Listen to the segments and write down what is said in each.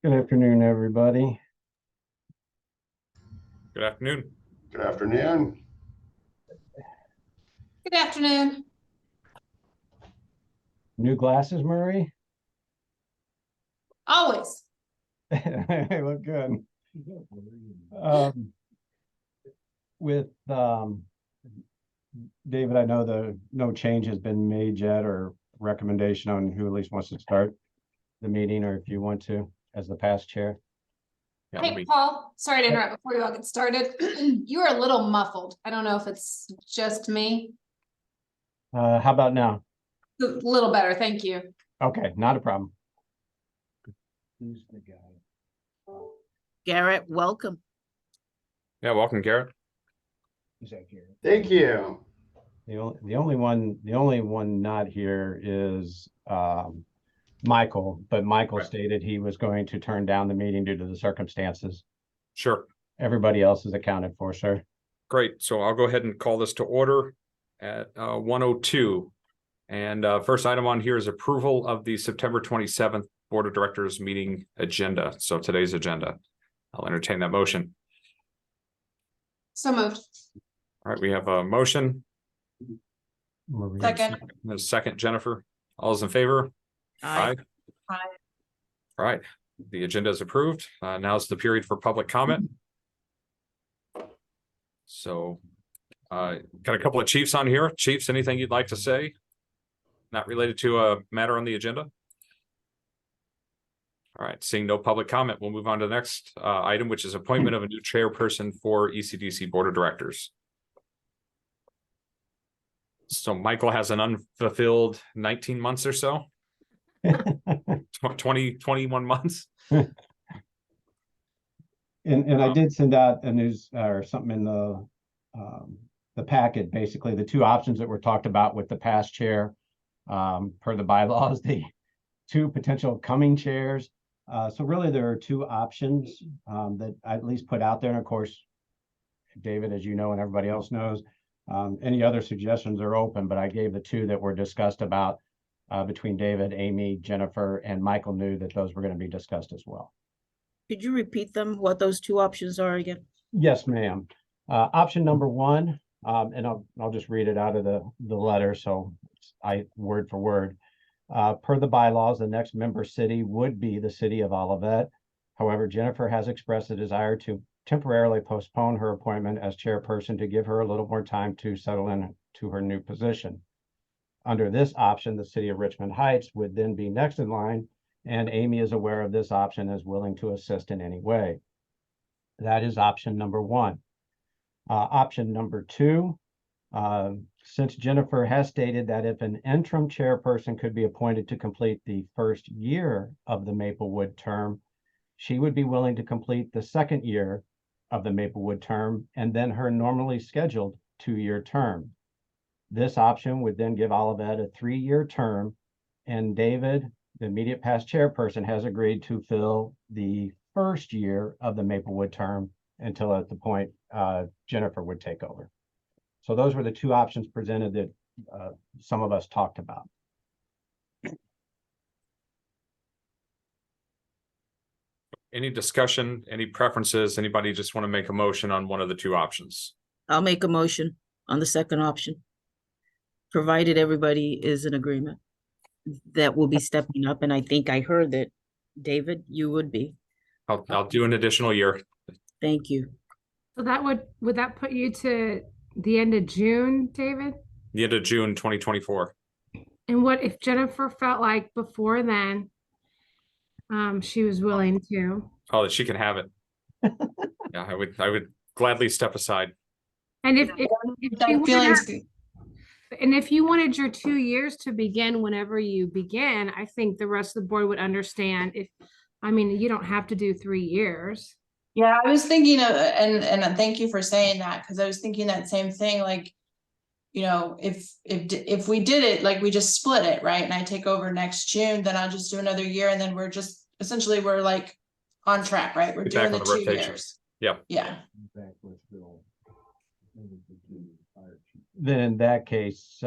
Good afternoon, everybody. Good afternoon. Good afternoon. Good afternoon. New glasses, Murray? Always. They look good. Um, with David, I know no change has been made yet or recommendation on who at least wants to start the meeting, or if you want to, as the past chair. Yeah, Hey, Paul, sorry to interrupt before you all get started. You are a little muffled. I don't know if it's just me. How about now? A little better, thank you. Okay, not a problem. Who's the guy? Garrett, welcome. Yeah, welcome, Garrett. Is that Garrett? Thank you. The only one not here is Michael, but Michael Right. stated he was going to turn down the meeting due to the circumstances. Sure. Everybody else is accounted for, sir. Great. So I'll go ahead and call this to order at 1:02. And first item on here is approval of the September 27th Board of Directors meeting agenda. So today's agenda. I'll entertain that motion. So moved. All right, we have a motion. Maria. Second. And a second, Jennifer. All those in favor? Aye. Aye. All right, the agenda is approved. Now's the period for public comment. So got a couple of chiefs on here. Chiefs, anything you'd like to say? Not related to a matter on the agenda? All right, seeing no public comment, we'll move on to the next item, which is appointment of a new chairperson for ECDC Board of Directors. So Michael has an unfulfilled 19 months or so. 21 months. And I did send out a news or something in the packet, basically the two options that were talked about with the past chair, per the bylaws, the two potential coming chairs. So really there are two options that I at least put out there. And of course, David, as you know, and everybody else knows, any other suggestions are open, but I gave the two that were discussed about between David, Amy, Jennifer, and Michael knew that those were going to be discussed as well. Could you repeat them, what those two options are again? Yes, ma'am. Option number one, and I'll just read it out of the letter, so word for word. Per the bylaws, the next member city would be the city of Olivet. However, Jennifer has expressed a desire to temporarily postpone her appointment as chairperson to give her a little more time to settle into her new position. Under this option, the city of Richmond Heights would then be next in line, and Amy is aware of this option and is willing to assist in any way. That is option number one. Option number two, since Jennifer has stated that if an interim chairperson could be appointed to complete the first year of the Maplewood term, she would be willing to complete the second year of the Maplewood term and then her normally scheduled 2-year term. This option would then give Olivet a 3-year term, and David, the immediate past chairperson, has agreed to fill the first year of the Maplewood term until at the point Jennifer would take over. So those were the two options presented that some of us talked about. Any discussion, any preferences? Anybody just want to make a motion on one of the two options? I'll make a motion on the second option, provided everybody is in agreement that will be stepping up. And I think I heard that, David, you would be. I'll do an additional year. Thank you. So that would that put you to the end of June, David? The end of June 2024. And what if Jennifer felt like before then, she was willing to? Oh, that she can have it. Yeah, I would gladly step aside. And if she wanted Feelings. and if you wanted your 2 years to begin whenever you begin, I think the rest of the board would understand. I mean, you don't have to do 3 years. Yeah, I was thinking of, and thank you for saying that, because I was thinking that same thing, like, you know, if we did it, like we just split it, right? And I take over next June, then I'll just do another year, and then we're just, essentially, we're like on track, right? We're Get doing back the on the 2 rotation. years. Yeah. Yeah. Then in that case,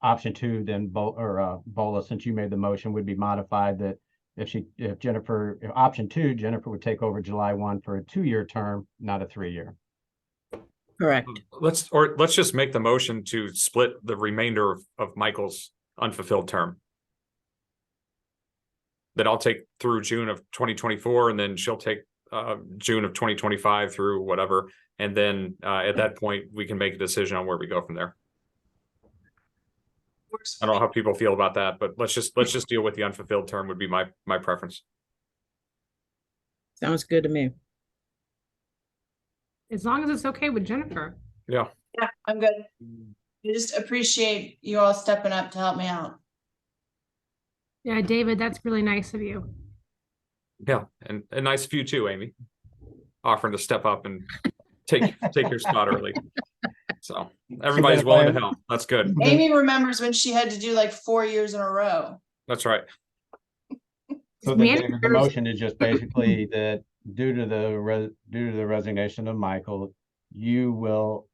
option two, then Bola, since you made the motion, would be modified that if Jennifer, if option 2, Jennifer would take over July 1 for a 2-year term, not a 3-year. Correct. Let's just make the motion to split the remainder of Michael's unfulfilled term. That I'll take through June of 2024, and then she'll take June of 2025 through whatever. And then at that point, we can make a decision on where we go from there. I don't know how people feel about that, but let's just deal with the unfulfilled term would be my preference. Sounds good to me. As long as it's okay with Jennifer. Yeah. Yeah, I'm good. I just appreciate you all stepping up to help me out. Yeah, David, that's really nice of you. Yeah, and nice of you too, Amy. Offering to step up and take your spot early. So everybody's willing to help. That's good. Amy remembers when she had to do like 4 years in a row. That's right. So then, Managers- David, the motion is just basically that due to the resignation of Michael, you will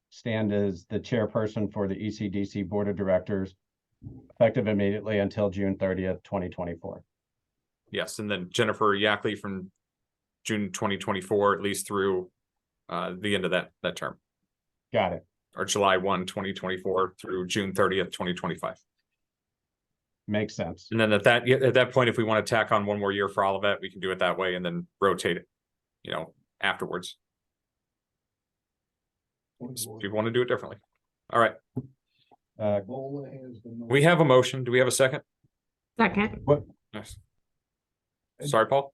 stand as the chairperson for the ECDC Board of Directors, effective immediately until June 30th, 2024. Yes, and then Jennifer Yackley from June 2024, at least through the end of that term, Got it. or July 1, 2024 through June 30th, 2025. Makes sense. And then at that point, if we want to tack on one more year for all of it, we can do it that way and then rotate it, afterwards. People want to do it differently. All right, we have a motion. Do we have a second? Second. Nice. Sorry, Paul.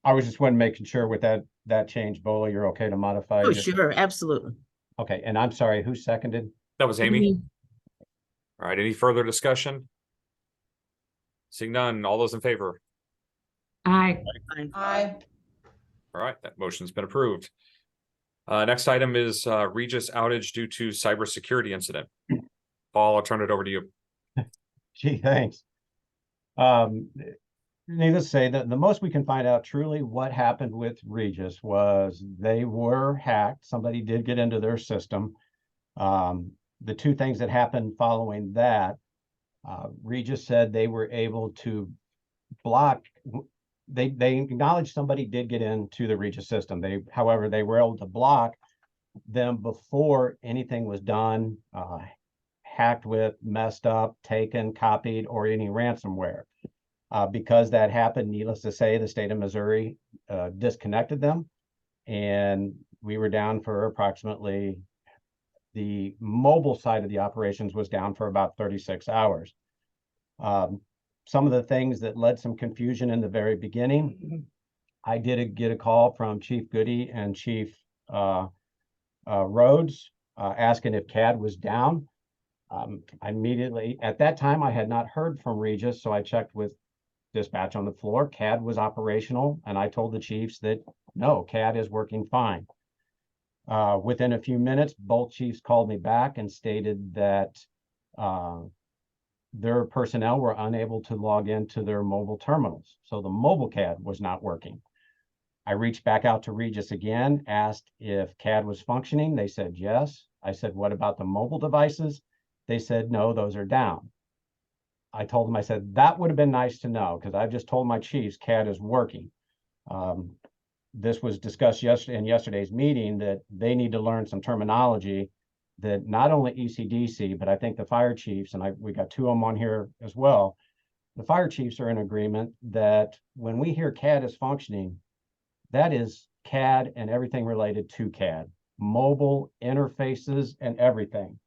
I was just making sure with that change, Bola, you're okay to modify? Oh, your- sure, absolutely. Okay, and I'm sorry, who seconded? That was Amy. All right, any further discussion? Seeing none, all those in favor? Aye. I All right, that motion's been approved. Next item is Regis outage due to cybersecurity incident. Paul, I'll turn it over to you. Gee, thanks. Needless to say that the most we can find out truly what happened with Regis was they were hacked. Somebody did get into their system. The two things that happened following that, Regis said they were able to block. They acknowledged somebody did get into the Regis system. However, they were able to block them before anything was done, hacked with, messed up, taken, copied, or any ransomware. Because that happened, needless to say, the state of Missouri disconnected them, and we were down for approximately, the mobile side of the operations was down for about 36 hours. Some of the things that led some confusion in the very beginning, I did get a call from Chief Goody and Chief Rhodes asking if CAD was down. I immediately, at that time, I had not heard from Regis, so I checked with dispatch on the floor. CAD was operational, and I told the chiefs that no, CAD is working fine. Within a few minutes, both chiefs called me back and stated that their personnel were unable to log into their mobile terminals. So the mobile CAD was not working. I reached back out to Regis again, asked if CAD was functioning. They said yes. I said, what about the mobile devices? They said, no, those are down. I told them, I said, that would have been nice to know, because I just told my chiefs CAD is working. This was discussed in yesterday's meeting that they need to learn some terminology that not only ECDC, but I think the fire chiefs, and we got two of them on here as well. The fire chiefs are in agreement that when we hear CAD is functioning, that is CAD and everything related to CAD, mobile interfaces and everything.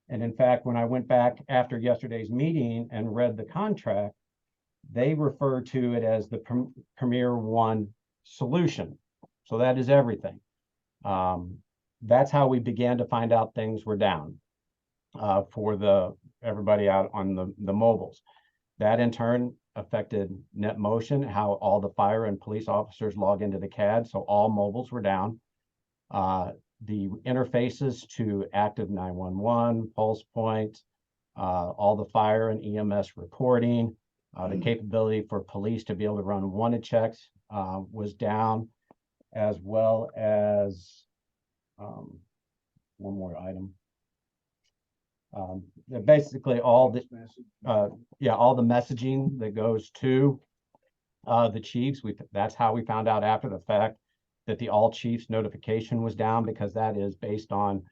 And in fact, when I went back after yesterday's meeting and read the contract, they refer to it as the Premier One solution. So that is everything. That's how we began to find out things were down for everybody out on the mobiles. That in turn affected NetMotion, how all the fire and police officers log into the CAD. So all mobiles were down. The interfaces to Active 911, Pulse Point, all the fire and EMS reporting, the capability for police to be able to run wanted checks was down, as well as one more item. Basically all the all the messaging that goes to the chiefs. That's how we found out after the fact that the all chiefs notification was down, because that is based on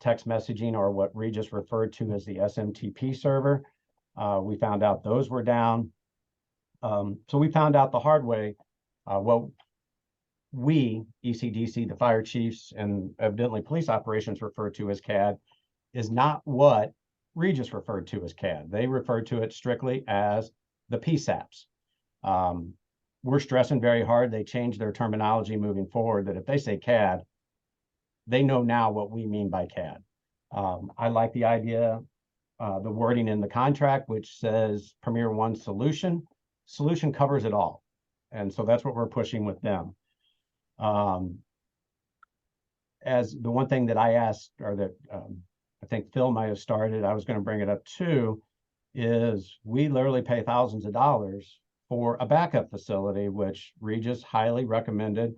text messaging, or what Regis referred to as the SMTP server. We found out those were down. So we found out the hard way. Well, we, ECDC, the fire chiefs, and evidently police operations refer to as CAD, is not what Regis referred to as CAD. They referred to it strictly as the PSAPs. We're stressing very hard. They changed their terminology moving forward, that if they say CAD, they know now what we mean by CAD. I like the idea, the wording in the contract, which says Premier One Solution. Solution covers it all. And so that's what we're pushing with them. As the one thing that I asked, or that I think Phil might have started, I was going to bring it up too, is we literally pay thousands of dollars for a backup facility, which Regis highly recommended.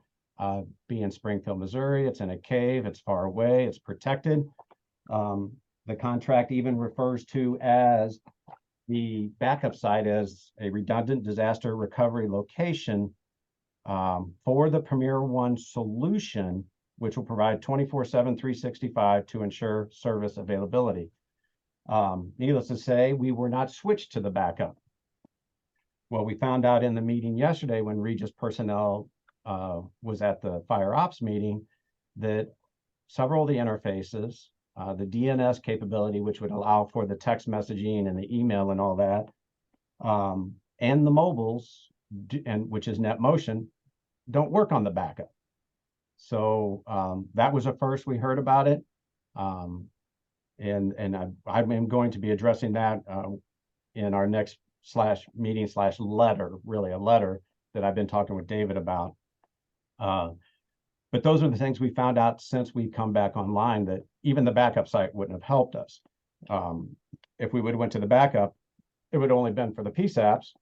Be in Springfield, Missouri. It's in a cave. It's far away. It's protected. The contract even refers to as the backup site as a redundant disaster recovery location for the Premier One solution, which will provide 24/7, 365 to ensure service availability. Needless to say, we were not switched to the backup. Well, we found out in the meeting yesterday when Regis personnel was at the fire ops meeting that several of the interfaces, the DNS capability, which would allow for the text messaging and the email and all that, and the mobiles, which is NetMotion, don't work on the backup. So that was a first we heard about it. And I'm going to be addressing that in our next meeting/letter, really a letter that I've been talking with David about. But those are the things we found out since we come back online, that even the backup site wouldn't have helped us. If we would have went to the backup, it would have only been for the PSAPs,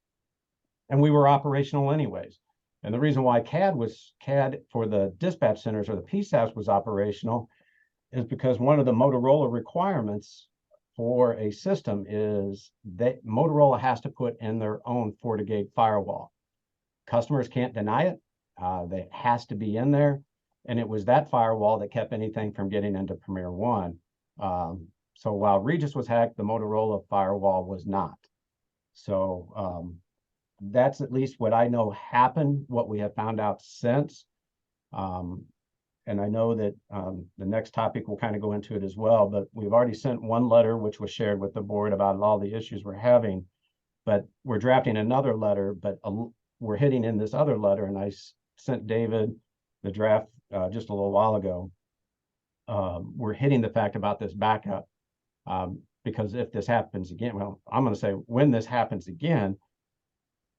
and we were operational anyways. And the reason why CAD for the dispatch centers or the PSAPs was operational is because one of the Motorola requirements for a system is that Motorola has to put in their own FortiGate firewall. Customers can't deny it. That has to be in there. And it was that firewall that kept anything from getting into Premier One. So while Regis was hacked, the Motorola firewall was not. So that's at least what I know happened, what we have found out since. And I know that the next topic will kind of go into it as well, but we've already sent one letter, which was shared with the board about all the issues we're having, but we're drafting another letter, but we're hitting in this other letter, and I sent David the draft just a little while ago. We're hitting the fact about this backup, because if this happens again, well, I'm going to say when this happens again,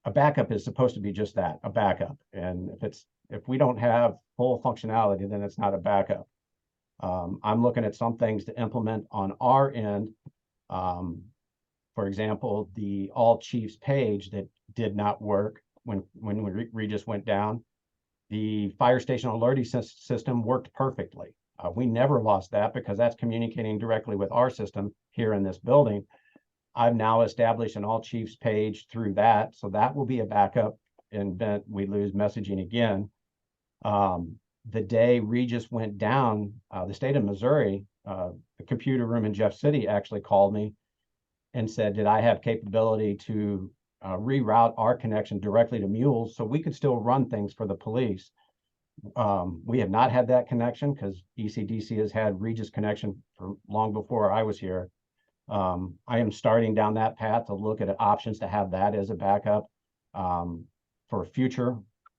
a backup is supposed to be just that, a backup. And if we don't have full functionality, then it's not a backup. I'm looking at some things to implement on our end. For example, the all chiefs page that did not work when Regis went down. The fire station alerting system worked perfectly. We never lost that because that's communicating directly with our system here in this building. I've now established an all chiefs page through that. So that will be a backup in event we lose messaging again. The day Regis went down, the state of Missouri, the computer room in Jeff City actually called me and said, did I have capability to reroute our connection directly to Mules so we could still run things for the police. We have not had that connection because ECDC has had Regis connection for long before I was here. I am starting down that path to look at options to have that as a backup for future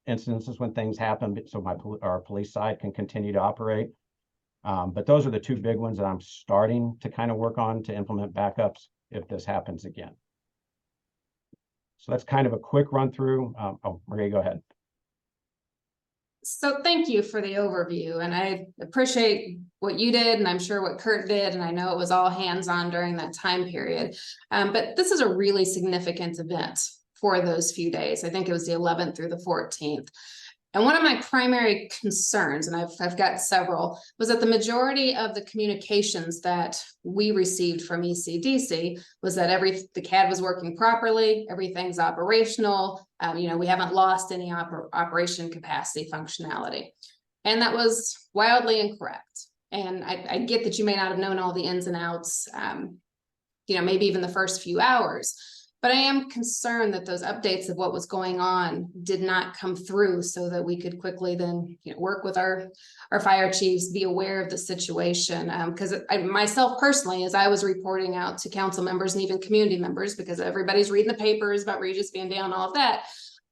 instances when things happen, so our police side can continue to operate. But those are the two big ones that I'm starting to kind of work on to implement backups if this happens again. So that's kind of a quick run through. Oh, Maria, go ahead. So thank you for the overview, and I appreciate what you did, and I'm sure what Kurt did, and I know it was all hands-on during that time period. But this is a really significant event for those few days. I think it was the 11th through the 14th. And one of my primary concerns, and I've got several, was that the majority of the communications that we received from ECDC was that the CAD was working properly, everything's operational. We haven't lost any operation capacity functionality. And that was wildly incorrect. And I get that you may not have known all the ins and outs, maybe even the first few hours. But I am concerned that those updates of what was going on did not come through so that we could quickly then work with our fire chiefs, be aware of the situation. Because myself personally, as I was reporting out to council members and even community members, because everybody's reading the papers about Regis being down, all of that,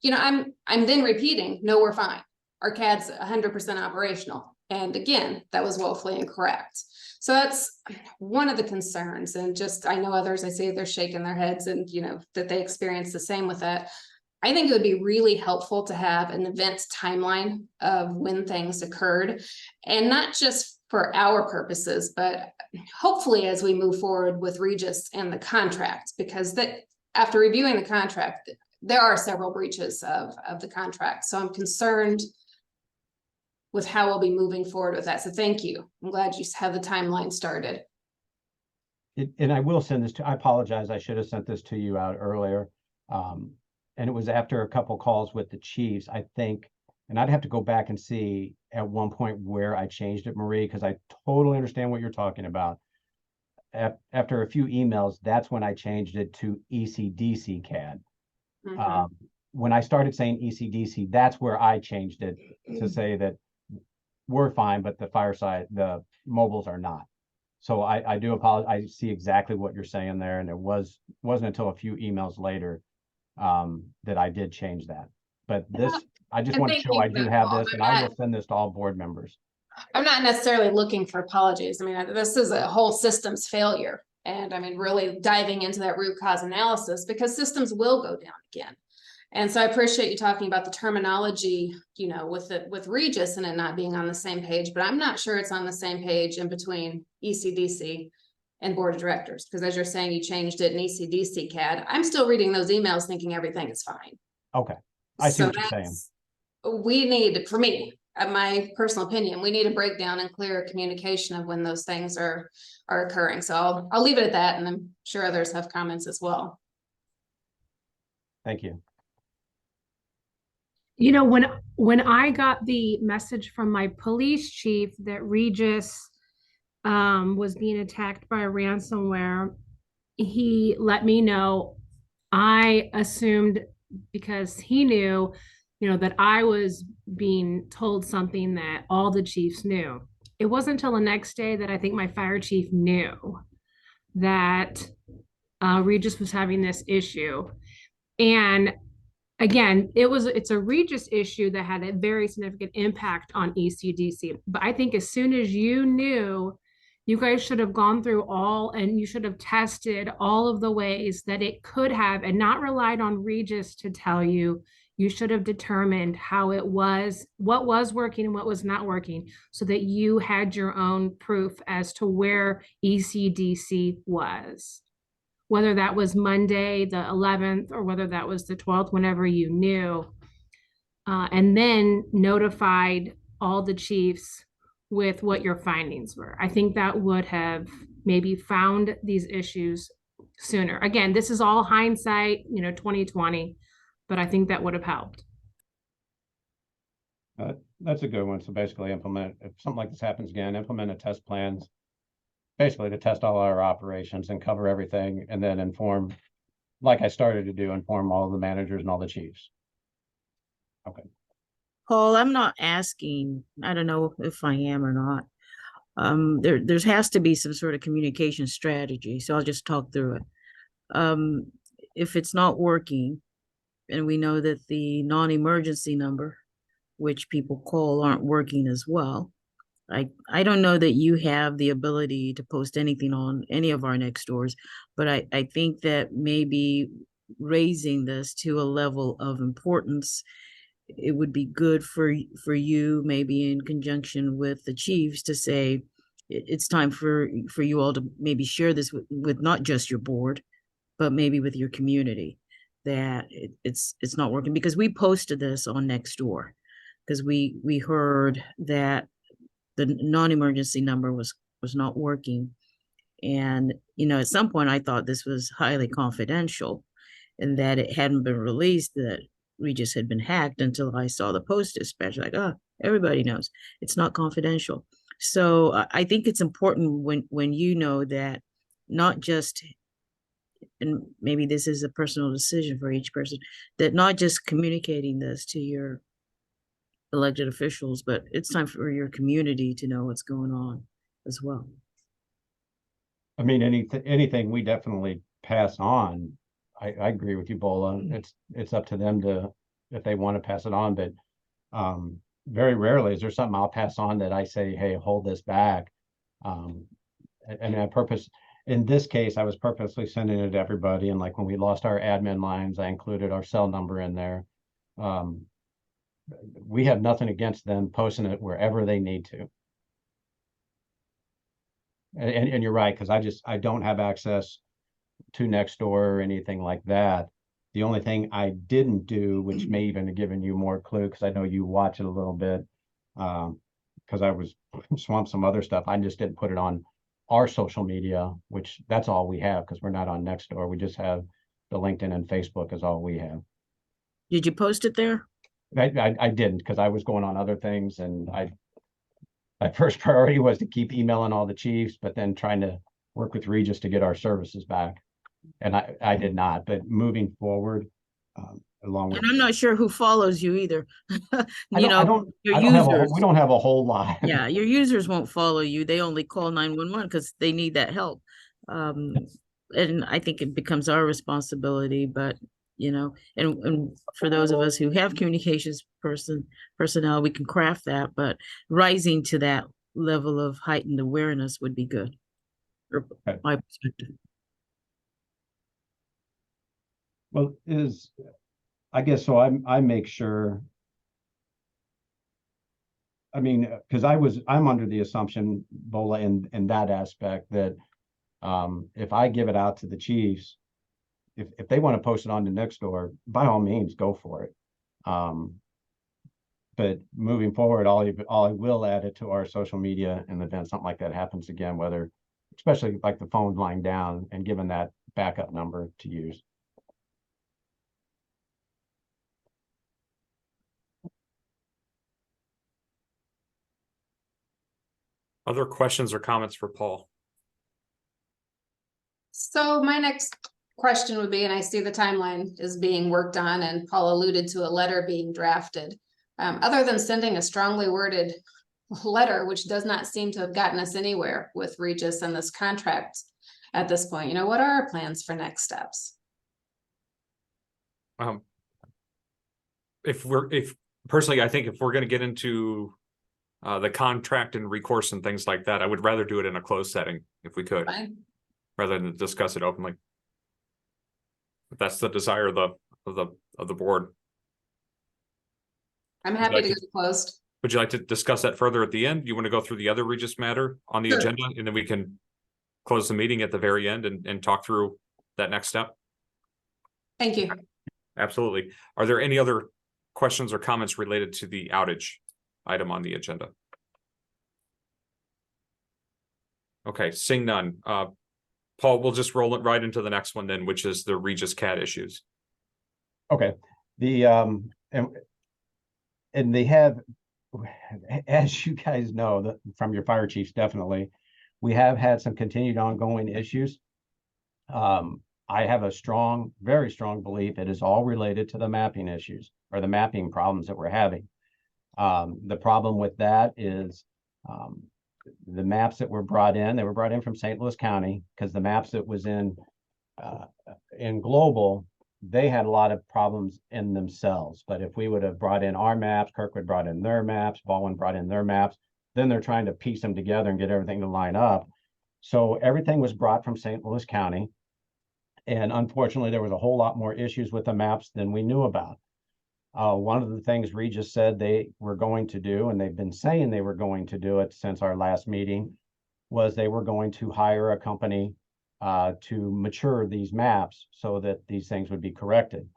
I'm then repeating, no, we're fine. Our CAD's 100% operational. And again, that was woefully incorrect. So that's one of the concerns. And just, I know others, I see they're shaking their heads and, that they experience the same with that. I think it would be really helpful to have an event timeline of when things occurred, and not just for our purposes, but hopefully as we move forward with Regis and the contract, because after reviewing the contract, there are several breaches of the contract. So I'm concerned with how we'll be moving forward with that. So thank you. I'm glad you have the timeline started. And I will send this I apologize. I should have sent this to you out earlier. And it was after a couple calls with the chiefs, I think, and I'd have to go back and see at one point where I changed it, Marie, because I totally understand what you're talking about. After a few emails, that's when I changed it to ECDC CAD. Mhm. When I started saying ECDC, that's where I changed it to say that we're fine, but the mobiles are not. So I do apologize. I see exactly what you're saying there. And it wasn't until a few emails later that I did change that. But I just And want to thank show you I for do that, have Paul. this, and I will send this to all board members. I'm not necessarily looking for apologies. I mean, this is a whole systems failure. And I mean, really diving into that root cause analysis, because systems will go down again. And so I appreciate you talking about the terminology, with Regis and it not being on the same page, but I'm not sure it's on the same page in between ECDC and board of directors. Because as you're saying, you changed it in ECDC CAD. I'm still reading those emails thinking everything is fine. Okay. I see what you're saying. We need, for me, my personal opinion, we need a breakdown and clear communication of when those things are occurring. So I'll leave it at that. And I'm sure others have comments as well. Thank you. When I got the message from my police chief that Regis was being attacked by ransomware, he let me know. I assumed, because he knew, that I was being told something that all the chiefs knew. It wasn't until the next day that I think my fire chief knew that Regis was having this issue. And again, it's a Regis issue that had a very significant impact on ECDC. But I think as soon as you knew, you guys should have gone through and you should have tested all of the ways that it could have, and not relied on Regis to tell you. You should have determined what was working and what was not working, so that you had your own proof as to where ECDC was. Whether that was Monday, the 11th, or whether that was the 12th, whenever you knew, and then notified all the chiefs with what your findings were. I think that would have maybe found these issues sooner. Again, this is all hindsight, 2020, but I think that would have helped. That's a good one. So basically if something like this happens again, implement a test plans, basically to test all our operations and cover everything, and then inform, like I started to do, inform all the managers and all the chiefs. Okay. Paul, I'm not asking, I don't know if I am or not. There has to be some sort of communication strategy, so I'll just talk through it. If it's not working, and we know that the non-emergency number, which people call, aren't working as well, I don't know that you have the ability to post anything on any of our next doors, but I think that maybe raising this to a level of importance, it would be good for you, maybe in conjunction with the chiefs, to say it's time for you all to maybe share this with not just your board, but maybe with your community, that it's not working. Because we posted this on Nextdoor, because we heard that the non-emergency number was not working. And, you know, at some point I thought this was highly confidential and that it hadn't been released that Regis had been hacked until I saw the post dispatch, like, oh, everybody knows it's not confidential. So I think it's important when you know that not just, and maybe this is a personal decision for each person, that not just communicating this to your elected officials, but it's time for your community to know what's going on as well. I mean, anything we definitely pass on. I agree with you, Bola. It's up to them to, if they want to pass it on, but very rarely is there something I'll pass on that I say, hey, hold this back. And in this case, I was purposely sending it to everybody. And like when we lost our admin lines, I included our cell number in there. We have nothing against them posting it wherever they need to. And you're right, because I don't have access to Nextdoor or anything like that. The only thing I didn't do, which may even have given you more clue, because I know you watch it a little bit, because I was swamped some other stuff. I just didn't put it on our social media, which that's all we have, because we're not on Nextdoor. We just have the LinkedIn and Facebook is all we have. Did you post it there? I didn't, because I was going on other things, and my first priority was to keep emailing all the chiefs, but then trying to work with Regis to get our services back. And I did not, but moving forward, along with. And I'm not sure who follows you either. We don't have a whole lot. Yeah, your users won't follow you. They only call 911 because they need that help. And I think it becomes our responsibility, but you know, and for those of us who have communications personnel, we can craft that, but rising to that level of heightened awareness would be good. Okay. My perspective. Well, I guess so. I make sure. I mean, because I'm under the assumption, Bola, in that aspect that if I give it out to the chiefs, if they want to post it on the Nextdoor, by all means, go for it. But moving forward, I will add it to our social media in the event something like that happens again, whether, especially like the phone lying down, and given that backup number to use. Other questions or comments for Paul? So my next question would be, and I see the timeline is being worked on, and Paul alluded to a letter being drafted. Other than sending a strongly worded letter, which does not seem to have gotten us anywhere with Regis and this contract at this point, you know, what are our plans for next steps? Personally, I think if we're going to get into the contract and recourse and things like that, I would rather do it in a closed setting if we could, Fine. rather than discuss it openly. If that's the desire of the board. I'm happy to go closed. Would you like to discuss that further at the end? You want to go through the other Regis matter on the Sure. agenda, and then we can close the meeting at the very end and talk through that next step? Thank you. Absolutely. Are there any other questions or comments related to the outage item on the agenda? Okay, seeing none. Paul, we'll just roll it right into the next one then, which is the Regis CAD issues. Okay. And they have, as you guys know, from your fire chiefs, definitely, we have had some continued ongoing issues. I have a very strong belief it is all related to the mapping issues or the mapping problems that we're having. The problem with that is the maps that were brought in, they were brought in from St. Louis County, because the maps that was in Global, they had a lot of problems in themselves. But if we would have brought in our maps, Kirkwood brought in their maps, Baldwin brought in their maps, then they're trying to piece them together and get everything to line up. So everything was brought from St. Louis County. And unfortunately, there was a whole lot more issues with the maps than we knew about. One of the things Regis said they were going to do, and they've been saying they were going to do it since our last meeting, was they were going to hire a company to mature these maps so that these things would be corrected.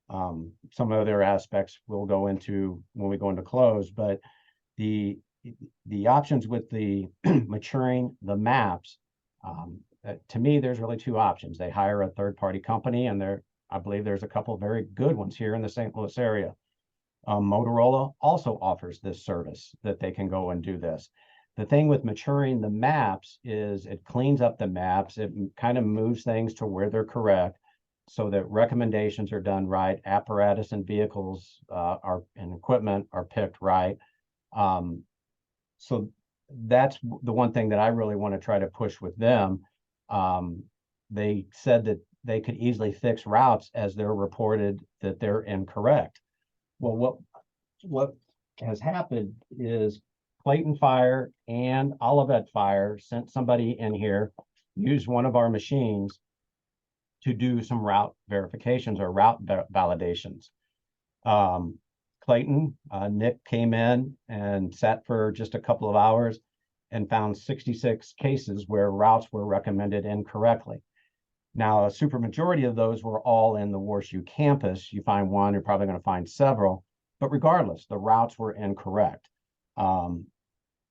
Some other aspects we'll go into when we go into close, but the options with the maturing the maps, to me, there's really two options. They hire a third-party company, and I believe there's a couple of very good ones here in the St. Louis area. Motorola also offers this service that they can go and do this. The thing with maturing the maps is it cleans up the maps. It kind of moves things to where they're correct so that recommendations are done right. Apparatus and vehicles and equipment are picked right. So that's the one thing that I really want to try to push with them. They said that they could easily fix routes as they're reported that they're incorrect. Well, what has happened is Clayton Fire and Olivet Fire sent somebody in here, used one of our machines to do some route verifications or route validations. Clayton, Nick came in and sat for just a couple of hours and found 66 cases where routes were recommended incorrectly. Now, a supermajority of those were all in the WashU campus. You find one, you're probably going to find several, but regardless, the routes were incorrect.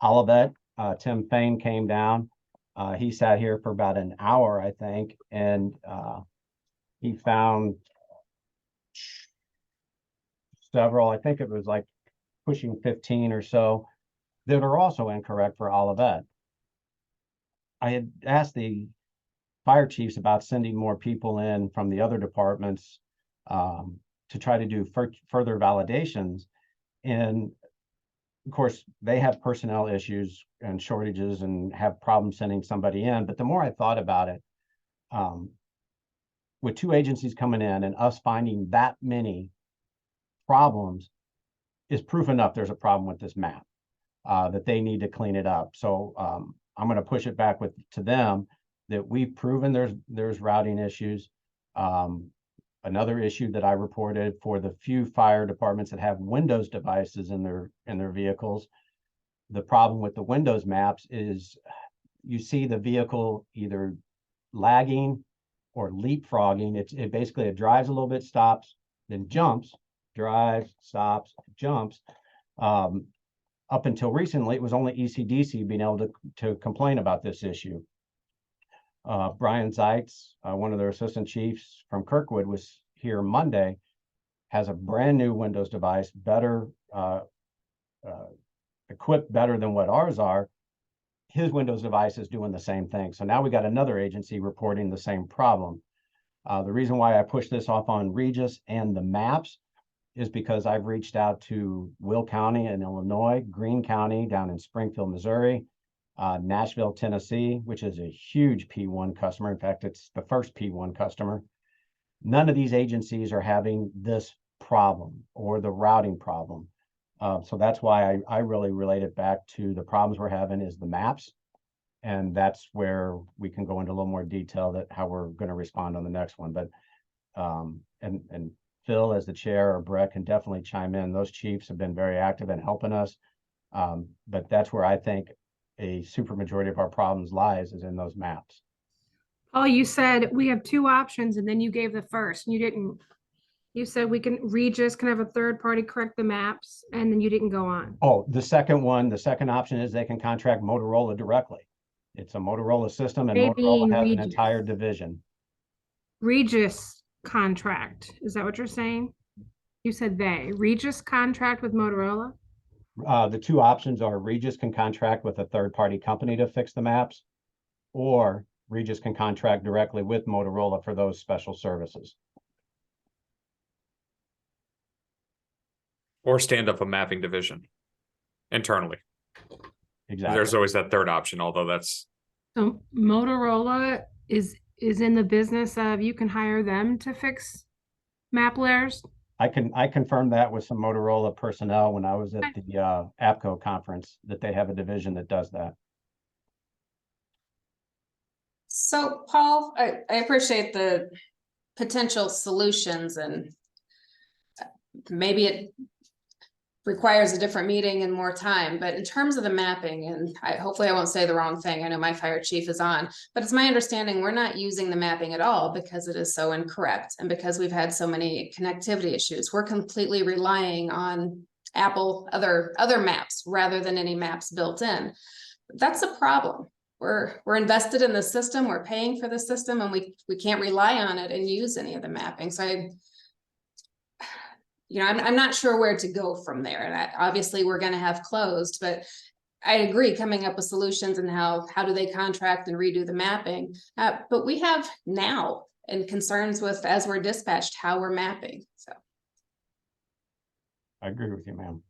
Olivet, Tim Fain came down. He sat here for about an hour, I think, and he found several, I think it was like pushing 15 or so, that are also incorrect for Olivet. I had asked the fire chiefs about sending more people in from the other departments to try to do further validations. And of course, they have personnel issues and shortages and have problems sending somebody in. But the more I thought about it, with two agencies coming in and us finding that many problems is proof enough there's a problem with this map, that they need to clean it up. So I'm going to push it back to them that we've proven there's routing issues. Another issue that I reported for the few fire departments that have Windows devices in their vehicles, the problem with the Windows maps is you see the vehicle either lagging or leapfrogging. It basically drives a little bit, stops, then jumps, drives, stops, jumps. Up until recently, it was only ECDC being able to complain about this issue. Brian Zeitz, one of their assistant chiefs from Kirkwood, was here Monday, has a brand new Windows device, better equipped better than what ours are. His Windows device is doing the same thing. So now we got another agency reporting the same problem. The reason why I push this off on Regis and the maps is because I've reached out to Will County in Illinois, Greene County down in Springfield, Missouri, Nashville, Tennessee, which is a huge P1 customer. In fact, it's the first P1 customer. None of these agencies are having this problem or the routing problem. So that's why I really relate it back to the problems we're having is the maps. And that's where we can go into a little more detail that how we're going to respond on the next one. But and Phil as the chair or Brett can definitely chime in. Those chiefs have been very active in helping us. But that's where I think a super majority of our problems lies is in those maps. Paul, you said we have two options and then you gave the first. You didn't. You said Regis can have a third party correct the maps and then you didn't go on. Oh, the second option is they can contract Motorola directly. It's a Motorola system and Motorola has an entire division. Regis contract. Is that what you're saying? You said Regis contract with Motorola? The two options are Regis can contract with a third-party company to fix the maps, or Regis can contract directly with Motorola for those special services. Or stand up a mapping division internally. Exactly. There's always that third option, although that's. So Motorola is in the business of you can hire them to fix map layers? I confirmed that with some Motorola personnel when I was at the APCO conference that they have a division that does that. So Paul, I appreciate the potential solutions and maybe requires a different meeting and more time, but in terms of the mapping, and hopefully I won't say the wrong thing, I know my fire chief is on, but it's my understanding we're not using the mapping at all because it is so incorrect, and because we've had so many connectivity issues. We're completely relying on Apple, other maps, rather than any maps built in. That's a problem. We're invested in the system, we're paying for the system, and we can't rely on it and use any of the mapping. So I'm not sure where to go from there. And obviously we're going to have closed, but I agree, coming up with solutions and how do they contract and redo the mapping. But we have now and concerns with, as we're dispatched, how we're mapping. So I agree with you, ma'am.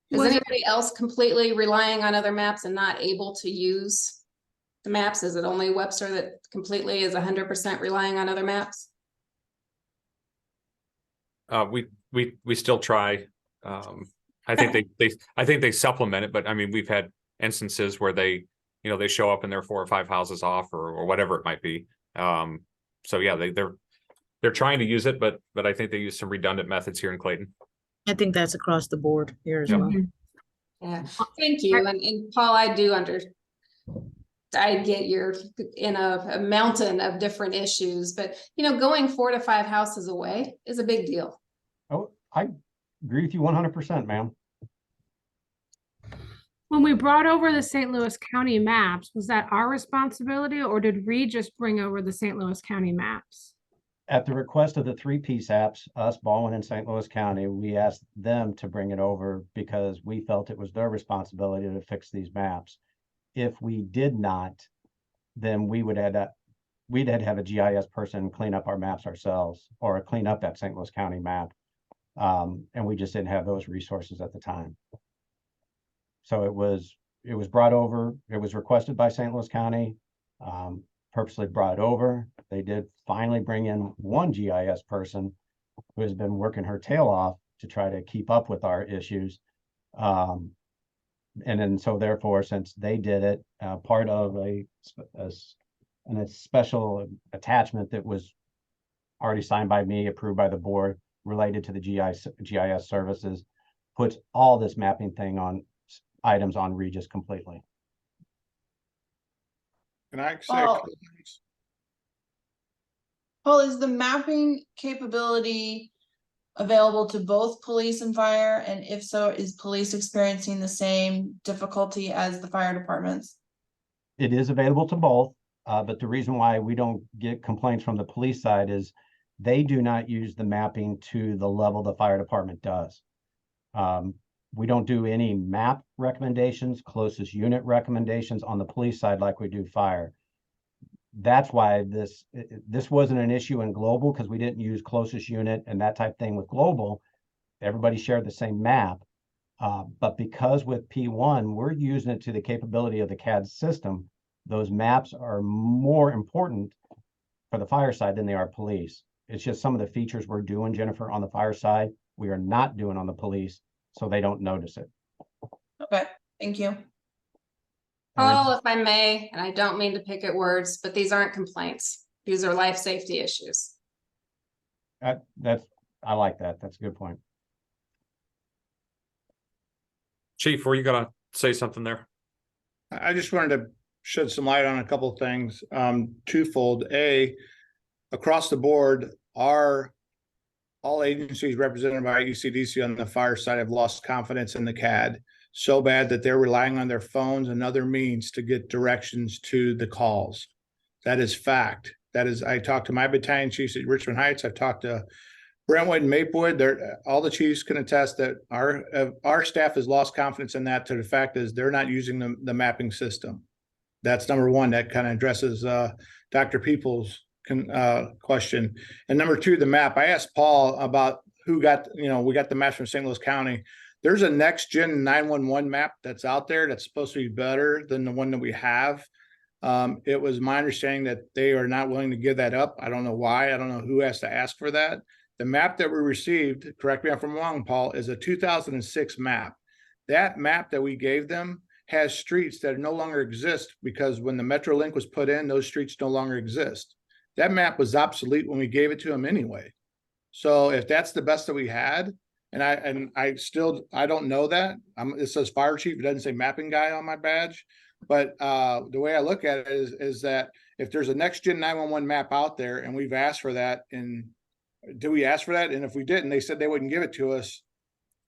is Was it- anybody else completely relying on other maps and not able to use the maps? Is it only Webster that completely is 100% relying on other maps? We still try. I think they supplement it, but I mean, we've had instances where they show up and they're 4 or 5 houses off or whatever it might be. So yeah, they're trying to use it, but I think they use some redundant methods here in Clayton. I think that's across the board here as Yep. well. Yeah, thank you. And Paul, I get you're in a mountain of different issues, but going 4 to 5 houses away is a big deal. Oh, I agree with you 100%, ma'am. When we brought over the St. Louis County maps, was that our responsibility, or did Reed just bring over the St. Louis County maps? At the request of the 3 PSAPs, us, Baldwin, and St. Louis County, we asked them to bring it over because we felt it was their responsibility to fix these maps. If we did not, then we'd had to have a GIS person clean up our maps ourselves or clean up that St. Louis County map. And we just didn't have those resources at the time. So it was brought over, it was requested by St. Louis County, purposely brought over. They did finally bring in one GIS person who has been working her tail off to try to keep up with our issues. And then so therefore, since they did it, part of a special attachment that was already signed by me, approved by the board, related to the GIS services, puts all this mapping thing on items on Regis completely. Can I say a Oh. couple things? Paul, is the mapping capability available to both police and fire? And if so, is police experiencing the same difficulty as the fire departments? It is available to both, but the reason why we don't get complaints from the police side is they do not use the mapping to the level the fire department does. We don't do any map recommendations, closest unit recommendations on the police side like we do fire. That's why this wasn't an issue in global, because we didn't use closest unit and that type thing with global. Everybody shared the same map. But because with P1, we're using it to the capability of the CAD system, those maps are more important for the fire side than they are police. It's just some of the features we're doing, Jennifer, on the fire side, we are not doing on the police, so they don't notice it. Okay, thank you. Paul, if I may, and I don't mean to pick at words, but these aren't complaints. These are life safety issues. I like that. That's a good point. Chief, were you gonna say something there? I just wanted to shed some light on a couple of things. Twofold. Across the board, all agencies represented by ECDC on the fire side have lost confidence in the CAD so bad that they're relying on their phones and other means to get directions to the calls. That is fact. I talked to my battalion chiefs at Richmond Heights. I've talked to Brentwood and Maplewood. All the chiefs can attest that our staff has lost confidence in that. To the fact is they're not using the mapping system. That's number one. That kind of addresses Dr. Peoples' question. And number two, the map. I asked Paul about who got, we got the maps from St. Louis County. There's a next gen 911 map that's out there that's supposed to be better than the one that we have. It was my understanding that they are not willing to give that up. I don't know why. I don't know who has to ask for that. The map that we received, correct me if I'm wrong, Paul, is a 2006 map. That map that we gave them has streets that no longer exist because when the Metrolink was put in, those streets no longer exist. that map was obsolete when we gave it to them anyway. So if that's the best that we had, and I don't know that. It says fire chief, it doesn't say mapping guy on my badge. But the way I look at it is that if there's a next gen 911 map out there and we've asked for that, and do we ask for that? And if we didn't, they said they wouldn't give it to us.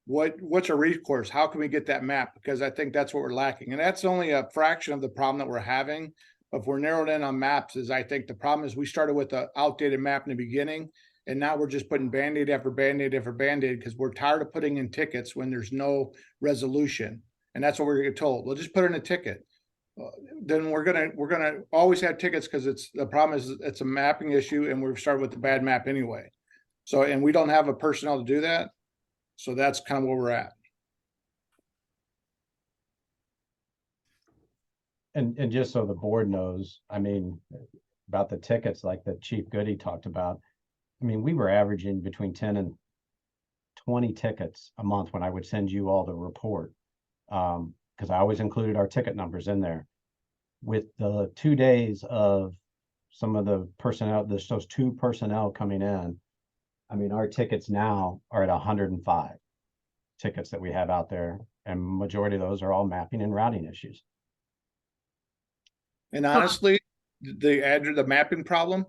What's a recourse? How can we get that map? Because I think that's what we're lacking. And that's only a fraction of the problem that we're having. If we're narrowed in on maps, is I think the problem is we started with an outdated map in the beginning. And now we're just putting Band-Aid after Band-Aid after Band-Aid because we're tired of putting in tickets when there's no resolution. And that's what we're gonna get told. We'll just put in a ticket. Then we're gonna always have tickets because the problem is it's a mapping issue and we've started with the bad map anyway. So, and we don't have a personnel to do that. So that's kind of where we're at. And just so the board knows, I mean, about the tickets like that Chief Goody talked about, I mean, we were averaging between 10 and 20 tickets a month when I would send you all the report. Because I always included our ticket numbers in there. With the 2 days of some of the personnel, those 2 personnel coming in, I mean, our tickets now are at 105 tickets that we have out there. And majority of those are all mapping and routing issues. And honestly, the mapping problem,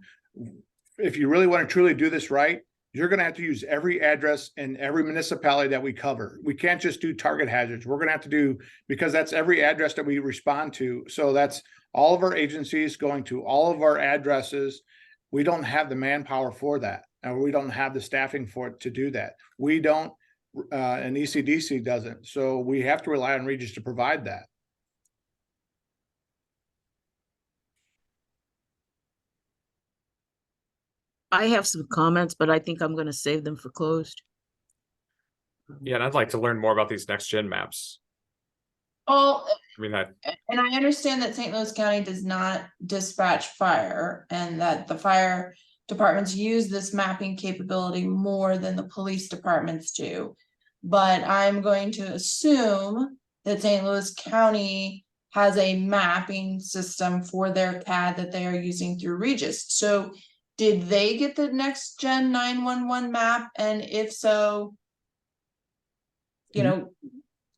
if you really want to truly do this right, you're going to have to use every address in every municipality that we cover. We can't just do target hazards. We're going to have to do, because that's every address that we respond to. So that's all of our agencies going to all of our addresses. We don't have the manpower for that. And we don't have the staffing for it to do that. We don't, and ECDC doesn't. So we have to rely on Regis to provide that. I have some comments, but I think I'm gonna save them for closed. Yeah, and I'd like to learn more about these next gen maps. Oh, I mean, and I understand that St. Louis County does not dispatch fire and that the fire departments use this mapping capability more than the police departments do. But I'm going to assume that St. Louis County has a mapping system for their CAD that they are using through Regis. So did they get the next gen 911 map? And if so, you know,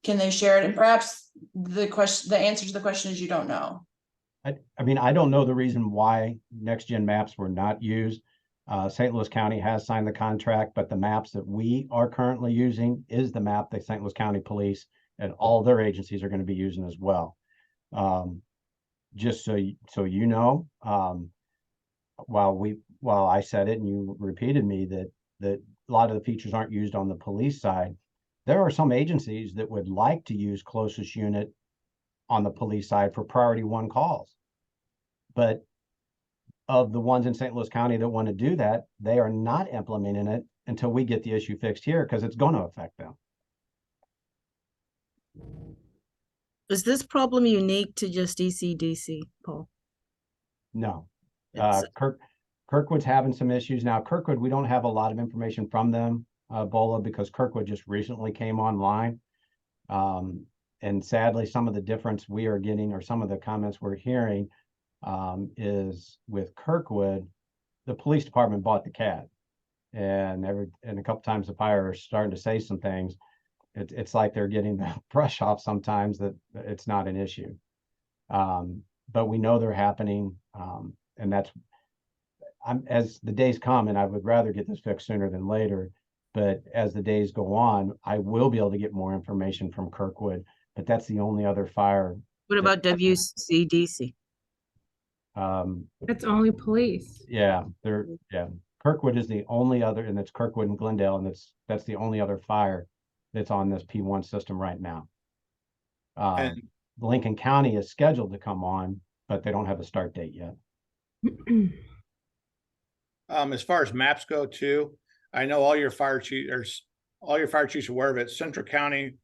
can they share it? And perhaps the answer to the question is you don't know. I mean, I don't know the reason why next gen maps were not used. St. Louis County has signed the contract, but the maps that we are currently using is the map that St. Louis County Police and all their agencies are going to be using as well. Just so you know, while I said it and you repeated me that a lot of the features aren't used on the police side, there are some agencies that would like to use closest unit on the police side for priority 1 calls. But of the ones in St. Louis County that want to do that, they are not implementing it until we get the issue fixed here because it's going to affect them. Is this problem unique to just ECDC, Paul? No. It's- Kirkwood's having some issues. Now, Kirkwood, we don't have a lot of information from them, Bola, because Kirkwood just recently came online. And sadly, some of the difference we are getting, or some of the comments we're hearing, is with Kirkwood, the police department bought the CAD. And a couple times the fire are starting to say some things. It's like they're getting the brush off sometimes that it's not an issue. But we know they're happening. And as the days come, and I would rather get this fixed sooner than later, but as the days go on, I will be able to get more information from Kirkwood, but that's the only other fire. What about WCDC? It's only police. Yeah, Kirkwood is the only other, and it's Kirkwood and Glendale, and that's the only other fire that's on this P1 system right now. And Lincoln County is scheduled to come on, but they don't have a start date yet. as far as maps go too, I know all your fire chiefs are aware of it. Central County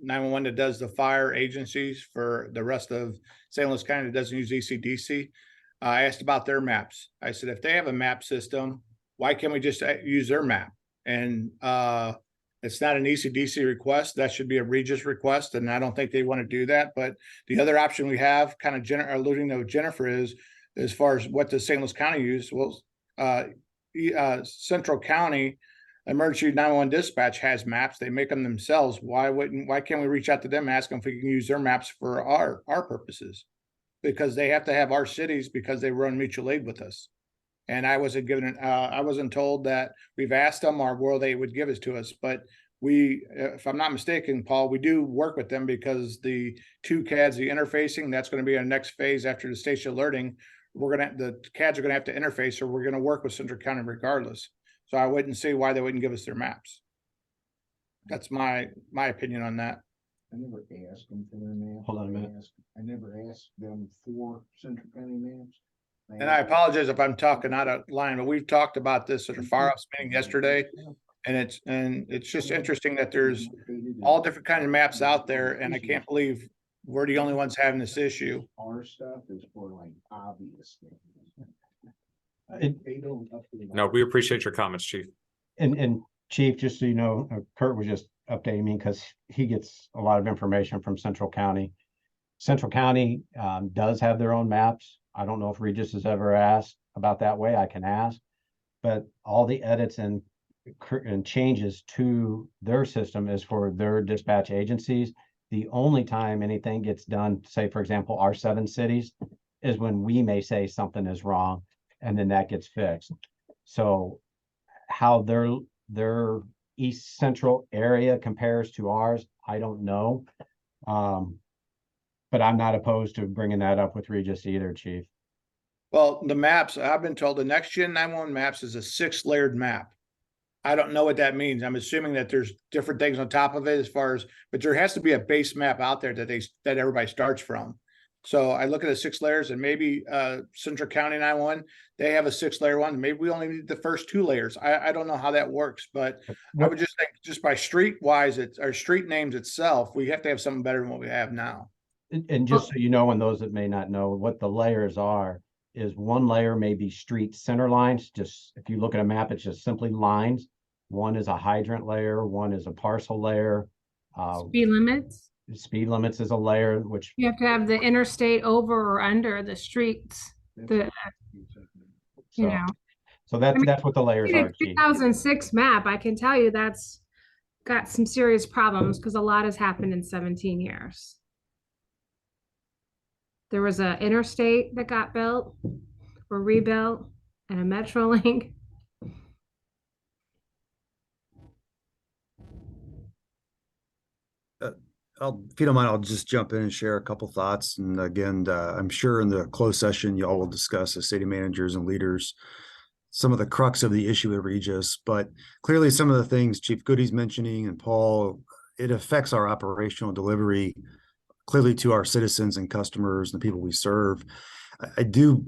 911 that does the fire agencies for the rest of St. Louis County that doesn't use ECDC. I asked about their maps. I said, if they have a map system, why can't we just use their map? And it's not an ECDC request. That should be a Regis request. And I don't think they want to do that. But the other option we have, kind of alluding to Jennifer, is as far as what does St. Louis County use? Well, Central County Emergency 911 Dispatch has maps. They make them themselves. Why can't we reach out to them, ask them if we can use their maps for our purposes? Because they have to have our cities because they run mutual aid with us. And I wasn't given, I wasn't told that we've asked them or where they would give it to us, but we, if I'm not mistaken, Paul, we do work with them because the two CADs, the interfacing, that's going to be our next phase after the station alerting. The CADs are going to have to interface, or we're going to work with Central County regardless. So I wouldn't see why they wouldn't give us their maps. That's my opinion on that. I never asked them for their maps. Hold on a minute. I never asked them for Central County maps. And I apologize if I'm talking out of line, but we've talked about this at a fire ops meeting yesterday. And it's just interesting that there's all different kinds of maps out there, and I can't believe we're the only ones having this issue. Our stuff is for like obvious things. They don't update No, we appreciate your comments, Chief. And Chief, just so you know, Kurt was just updating me because he gets a lot of information from Central County. Central County does have their own maps. I don't know if Regis has ever asked about that way. I can ask, but all the edits and changes to their system is for their dispatch agencies. The only time anything gets done, say, for example, our 7 cities, is when we may say something is wrong, and then that gets fixed. So how their east central area compares to ours, I don't know. But I'm not opposed to bringing that up with Regis either, Chief. Well, the maps, I've been told the next gen 911 maps is a 6-layered map. I don't know what that means. I'm assuming that there's different things on top of it as far as, but there has to be a base map out there that everybody starts from. So I look at the 6 layers, and maybe Central County 911, they have a 6-layer one. Maybe we only need the first 2 layers. I don't know how that works, but I would just think just by street wise, our street names itself, we have to have something better than what we have now. And just so you know, and those that may not know what the layers are, is one layer may be street center lines. Just if you look at a map, it's just simply lines. One is a hydrant layer, one is a parcel layer. Speed limits. Speed limits is a layer, which You have to have the interstate over or under the streets. You know, so that's I mean, that's what the layers in a are, Chief. 2006 map, I can tell you that's got some serious problems because a lot has happened in 17 years. There was an interstate that got built or rebuilt and a Metrolink. If you don't mind, I'll just jump in and share a couple thoughts. And again, I'm sure in the closed session, y'all will discuss as city managers and leaders some of the crux of the issue at Regis. But clearly, some of the things Chief Goody's mentioning and Paul, it affects our operational delivery clearly to our citizens and customers and the people we serve. I do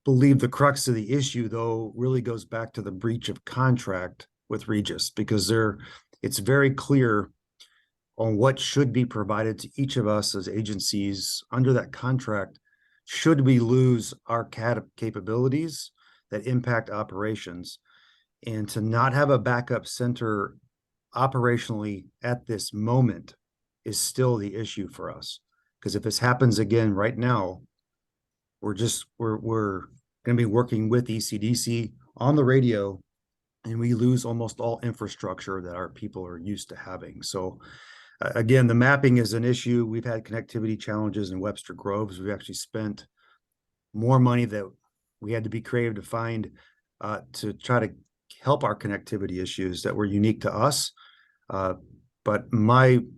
believe the crux of the issue, though, really goes back to the breach of contract with Regis, because it's very clear on what should be provided to each of us as agencies under that contract should we lose our CAD capabilities that impact operations. And to not have a backup center operationally at this moment is still the issue for us. Because if this happens again right now, we're going to be working with ECDC on the radio, and we lose almost all infrastructure that our people are used to having. So again, the mapping is an issue. We've had connectivity challenges in Webster Groves. We've actually spent more money that we had to be creative to find to try to help our connectivity issues that were unique to us. But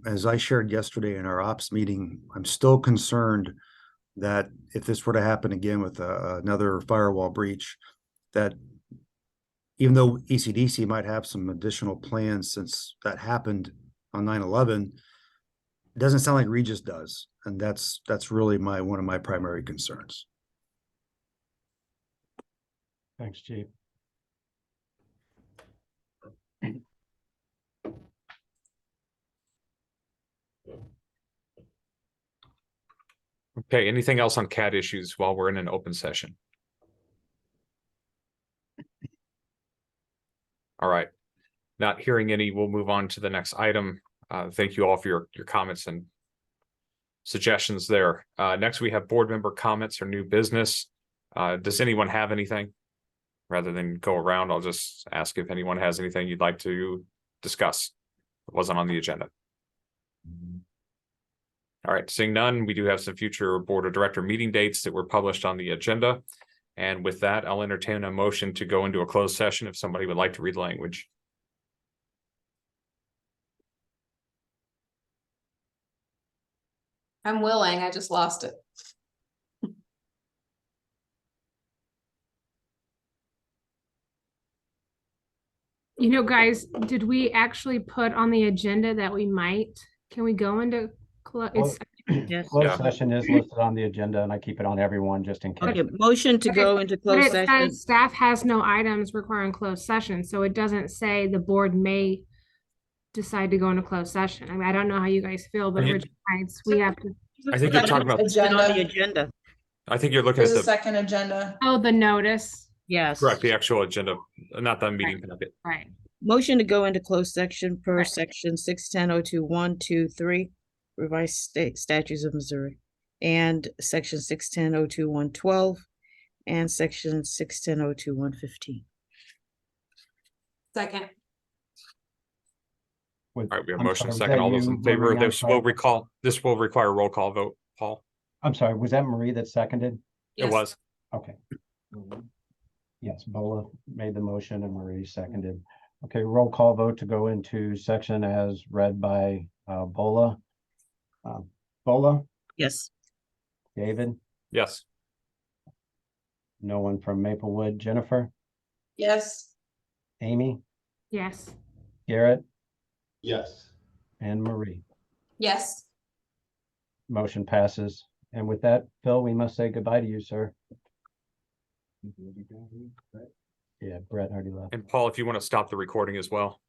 as I shared yesterday in our ops meeting, I'm still concerned that if this were to happen again with another firewall breach, that even though ECDC might have some additional plans since that happened on 9/11, it doesn't sound like Regis does. And that's really one of my primary concerns. Thanks, Chief. Okay, anything else on CAD issues while we're in an open session? All right, not hearing any, we'll move on to the next item. Thank you all for your comments and suggestions there. Next, we have board member comments or new business. Does anyone have anything? Rather than go around, I'll just ask if anyone has anything you'd like to discuss. It wasn't on the agenda. All right, seeing none, we do have some future Board of Director meeting dates that were published on the agenda. And with that, I'll entertain a motion to go into a closed session if somebody would like to read language. I'm willing, I just lost it. You know, guys, did we actually put on the agenda that we might? Can we go into it's Yes. Closed Yeah. session is listed on the agenda and I keep it on everyone just in case. Okay, motion to go into but closed it session. says staff has no items requiring closed session, so it doesn't say the board may decide to go into closed session. I mean, I don't know how you guys feel, but Are you- Rich Heights, we have to, I think you're talking about, It's been on the Agenda. agenda. I think you're looking There's at a the, second agenda. oh, the notice, Yes. correct, the actual agenda, not the meeting packet. right? Motion to go into closed section per Right. section 610-02-1, 2, 3, revised state statutes of Missouri, and section 610-02-1, 12, and section 610-02-1, 15. Second, With- All right, we have I'm motion sorry, was second. that All those you, in favor of Marie? I'm this will sorry. this will require a roll call vote, Paul. I'm sorry, was that Marie that seconded? It yes, was. Okay. Yes, Bola made the motion and Marie seconded. Okay, roll call vote to go into section as read by Bola. Bola, Yes. David, Yes. no one from Maplewood, Jennifer, Yes. Amy, Yes. Garrett, Yes. and Marie. yes. Motion passes. And with that, Phil, we must say goodbye to you, sir. Yeah, Brett already left. And Paul, if you want to stop the recording as well.